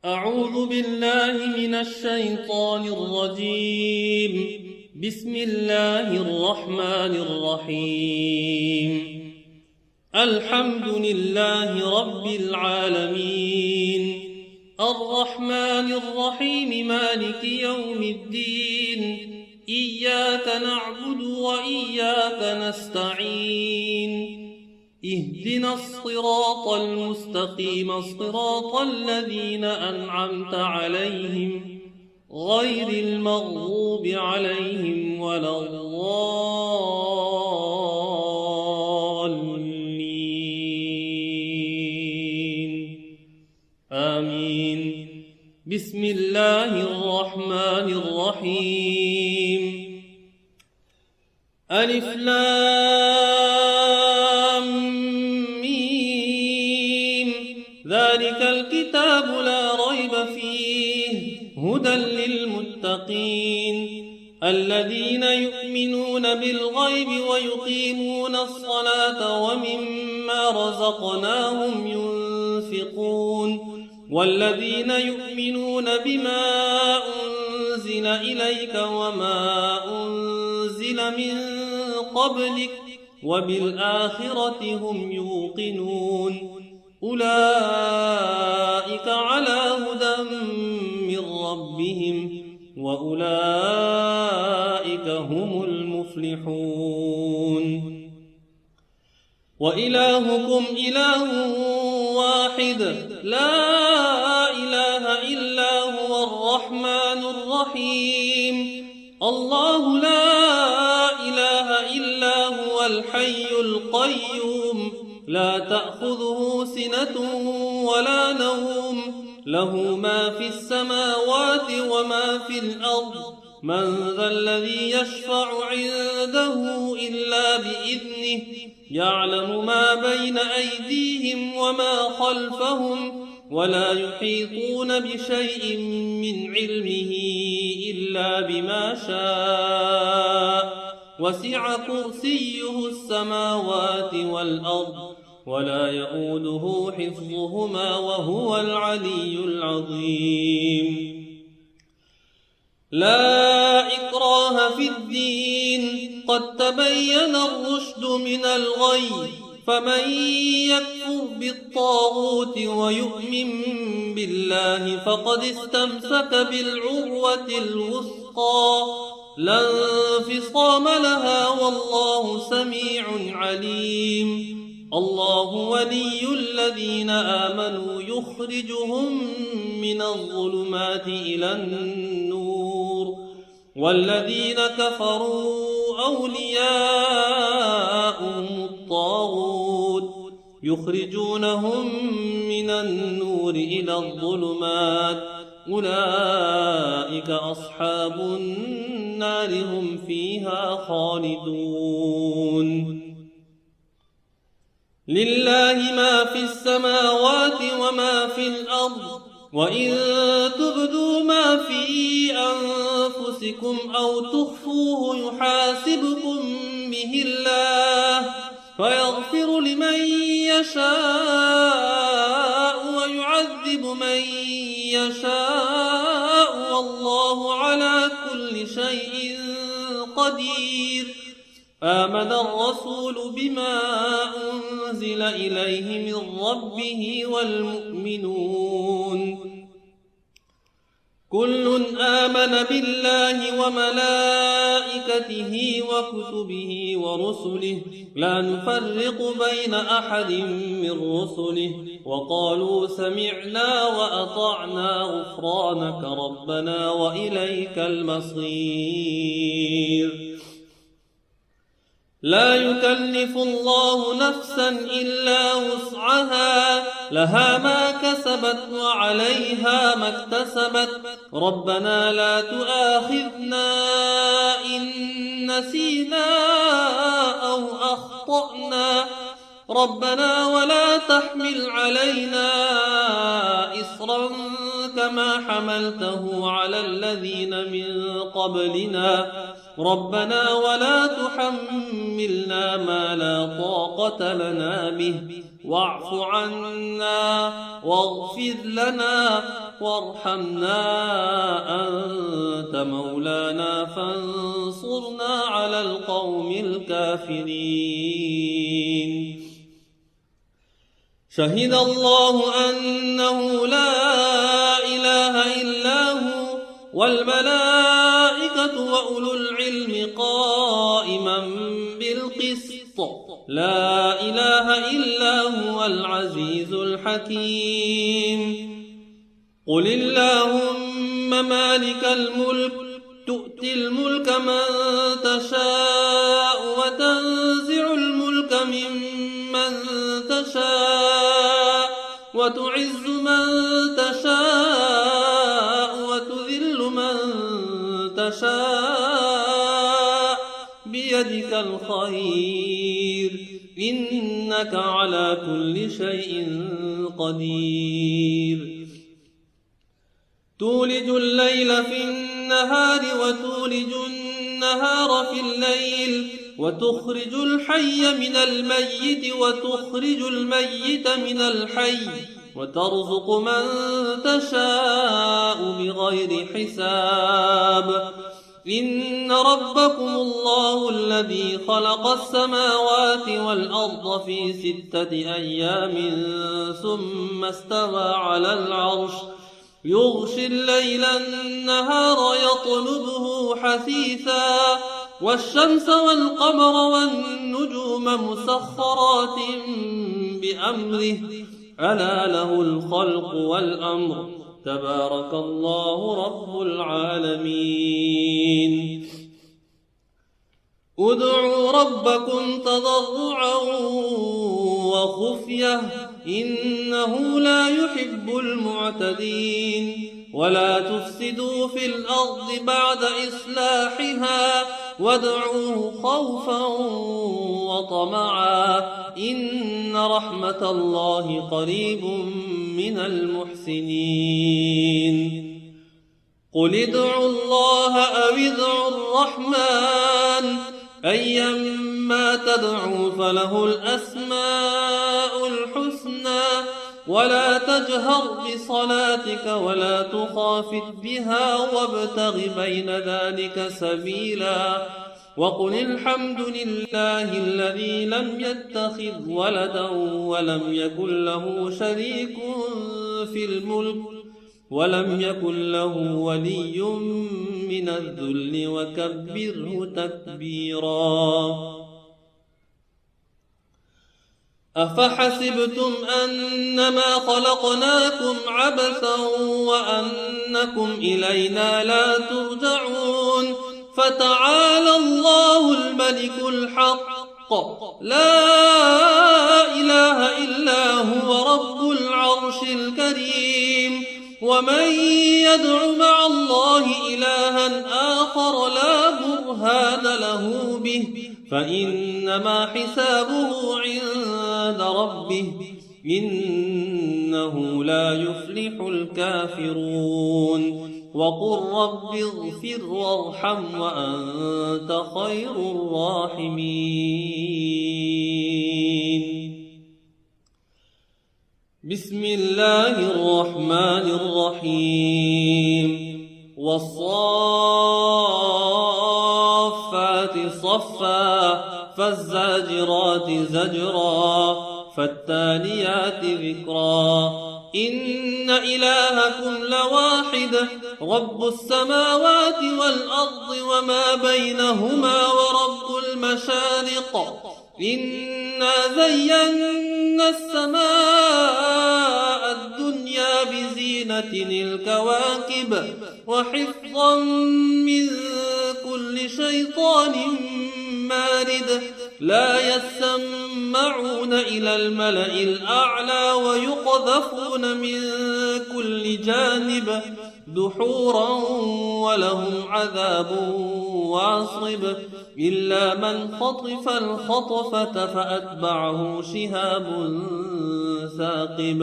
أعوذ بالله من الشيطان الرجيم. بسم الله الرحمن الرحيم. الحمد لله رب العالمين، الرحمن الرحيم، مالك يوم الدين. إياك نعبد وإياك نستعين. اهدنا الصراط المستقيم، صراط الذين أنعمت عليهم غير المغضوب عليهم ولا الضالين. آمين. بسم الله الرحمن الرحيم. ألف لام ميم. ذلك الكتاب لا ريب فيه هدى للمتقين الذين يؤمنون بالغيب ويقيمون الصلاة ومما رزقناهم ينفقون والذين يؤمنون بما أنزل إليك وما أنزل من قبلك وبالآخرة هم يوقنون أولئك على هدى من ربهم وأولئك هم المفلحون. وإلهكم إله واحد لا إله إلا هو الرحمن الرحيم. الله لا إله إلا هو الحي القيوم لا تأخذه سنة ولا نوم له ما في السماوات وما في الأرض من ذا الذي يشفع عنده إلا بإذنه يعلم ما بين أيديهم وما خلفهم ولا يحيطون بشيء من علمه إلا بما شاء وسع كرسيه السماوات والأرض ولا يؤوده حفظهما وهو العلي العظيم. لا إكراه في الدين قد تبين الرشد من الغي فمن يكفر بالطاغوت ويؤمن بالله فقد استمسك بالعروة الوثقى لا انفصام لها والله سميع عليم. الله ولي الذين آمنوا يخرجهم من الظلمات إلى النور والذين كفروا أولياؤهم الطاغوت يخرجونهم من النور إلى الظلمات أولئك أصحاب النار هم فيها خالدون. لله ما في السماوات وما في الأرض وإن تبدوا ما في أنفسكم أو تخفوه يحاسبكم به الله فيغفر لمن يشاء ويعذب من يشاء والله على كل شيء قدير. آمن الرسول بما أنزل إليه من ربه والمؤمنون كل آمن بالله وملائكته وكتبه ورسله لا نفرق بين أحد من رسله وقالوا سمعنا وأطعنا غفرانك ربنا وإليك المصير. لا يكلف الله نفسا إلا وسعها لها ما كسبت وعليها ما اكتسبت ربنا لا تؤاخذنا إن نسينا أو أخطأنا ربنا ولا تحمل علينا إصرا كما حملته على الذين من قبلنا ربنا ولا تحملنا ما لا طاقة لنا به واعف عنا واغفر لنا وارحمنا أنت مولانا فانصرنا على القوم الكافرين. شهد الله أنه لا إله إلا هو والملائكة وأولو العلم قائما بالقسط لا إله إلا هو العزيز الحكيم. قل اللهم مالك الملك تؤتي الملك من تشاء وتنزع الملك ممن تشاء وتعز من تشاء وتذل من تشاء بيدك الخير إنك على كل شيء قدير. تولج الليل في النهار وتولج النهار في الليل وتخرج الحي من الميت وتخرج الميت من الحي وترزق من تشاء بغير حساب. إن ربكم الله الذي خلق السماوات والأرض في 6 أيام ثم استوى على العرش يغشي الليل النهار يطلبه حثيثا والشمس والقمر والنجوم مسخرات بأمره ألا له الخلق والأمر تبارك الله رب العالمين. ادعوا ربكم تضرعا وخفية إنه لا يحب المعتدين. ولا تفسدوا في الأرض بعد إصلاحها وادعوه خوفا وطمعا إن رحمة الله قريب من المحسنين. قل ادعوا الله أو ادعوا الرحمن أيما تدعوا فله الأسماء الحسنى ولا تجهر بصلاتك ولا تخافت بها وابتغ بين ذلك سبيلا. وقل الحمد لله الذي لم يتخذ ولدا ولم يكن له شريك في الملك ولم يكن له ولي من الذل وكبره تكبيرا. أفحسبتم أنما خلقناكم عبثا وأنكم إلينا لا ترجعون فتعالى الله الملك الحق لا إله إلا هو رب العرش الكريم. ومن يدع مع الله إلها آخر لا برهان له به فإنما حسابه عند ربه إنه لا يفلح الكافرون. وقل رب اغفر وارحم وأنت خير الراحمين. بسم الله الرحمن الرحيم. والصافات صفا فالزاجرات زجرا فالتاليات ذكرا إن إلهكم لواحد رب السماوات والأرض وما بينهما ورب المشارق إنا زينا السماء الدنيا بزينة الكواكب وحفظا من كل شيطان مارد لا يسمعون إلى الملأ الأعلى ويقذفون من كل جانب دحورا ولهم عذاب واصب إلا من خطف الخطفة فأتبعه شهاب ثاقب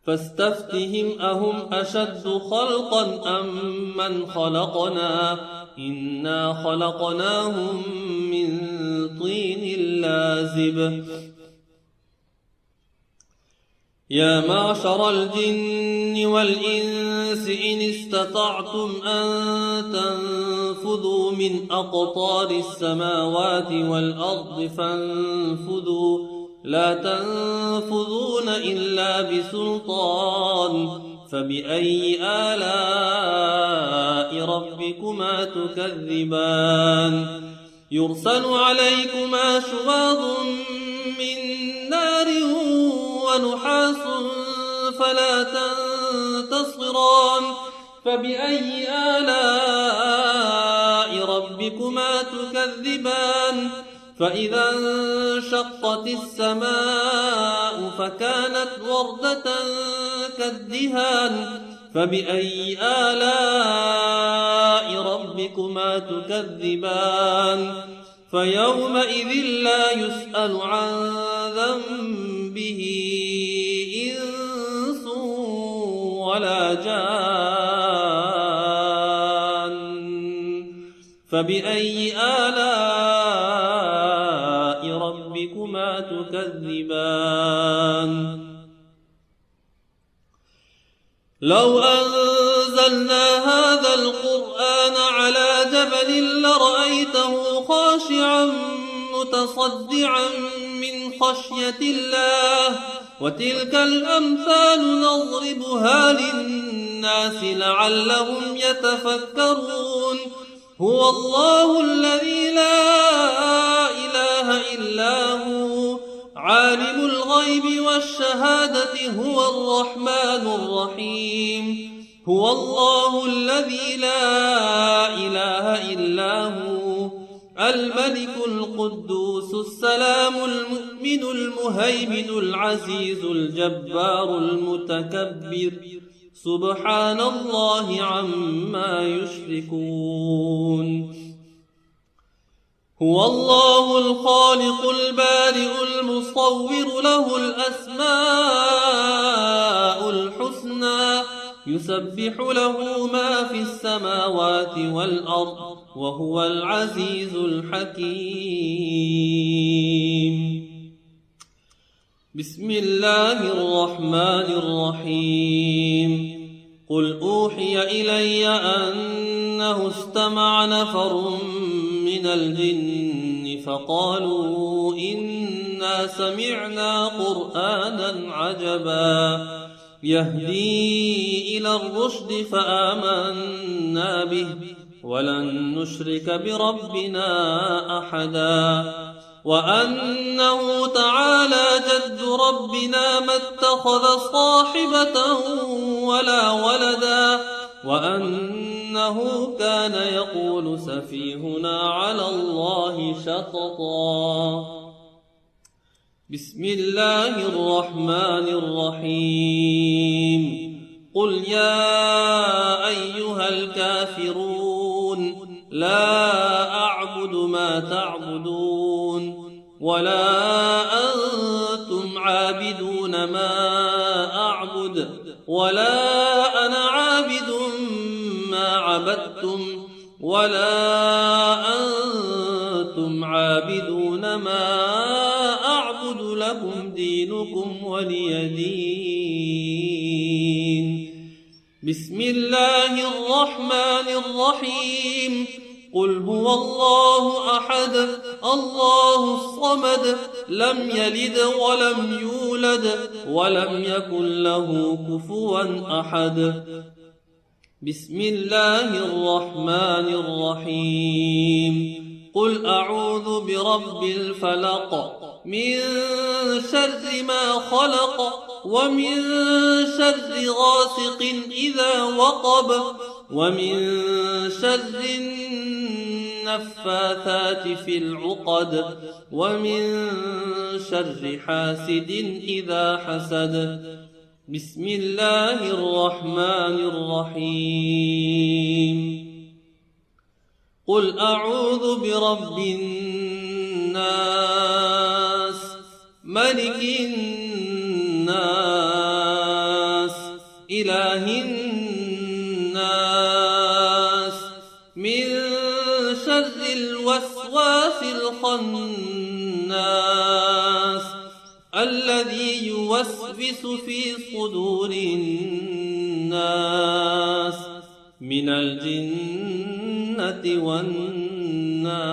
فاستفتهم أهم أشد خلقا أم من خلقنا إنا خلقناهم من طين لازب يا معشر الجن والإنس إن استطعتم أن تنفذوا من أقطار السماوات والأرض فانفذوا لا تنفذون إلا بسلطان فبأي آلاء ربكما تكذبان يرسل عليكما شواظ من نار ونحاس فلا تنتصران فبأي آلاء ربكما تكذبان فإذا انشقت السماء فكانت وردة كالدهان فبأي آلاء ربكما تكذبان فيومئذ لا يسأل عن ذنبه إنس ولا جان فبأي آلاء ربكما تكذبان لو أنزلنا هذا القرآن على جبل لرأيته خاشعا متصدعا من خشية الله وتلك الأمثال نضربها للناس لعلهم يتفكرون هو الله الذي لا إله إلا هو عالم الغيب والشهادة هو الرحمن الرحيم هو الله الذي لا إله إلا هو الملك القدوس السلام المؤمن المهيمن العزيز الجبار المتكبر سبحان الله عما يشركون هو الله الخالق البارئ المصور له الأسماء الحسنى يسبح له ما في السماوات والأرض وهو العزيز الحكيم بسم الله الرحمن الرحيم قل أوحي إلي أنه استمع نفر من الجن فقالوا إنا سمعنا قرآنا عجبا يهدي إلى الرشد فآمنا به ولن نشرك بربنا أحدا وأنه تعالى جد ربنا ما اتخذ صاحبة ولا ولدا وأنه كان يقول سفيهنا على الله شططا بسم الله الرحمن الرحيم قل يا أيها الكافرون لا أعبد ما تعبدون ولا أنتم عابدون ما أعبد ولا أنا عابد ما عبدتم ولا أنتم عابدون ما أعبد لكم دينكم ولي دين بسم الله الرحمن الرحيم قل هو الله أحد الله الصمد لم يلد ولم يولد ولم يكن له كفوا أحد بسم الله الرحمن الرحيم قل أعوذ برب الفلق من شر ما خلق ومن شر غاسق إذا وقب ومن شر النفاثات في العقد ومن شر حاسد إذا حسد بسم الله الرحمن الرحيم قل أعوذ برب الناس ملك الناس إله الناس من شر الوسواس الخناس الذي يوسوس في صدور الناس من الجنة والناس.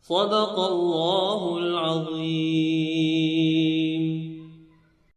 صدق الله العظيم.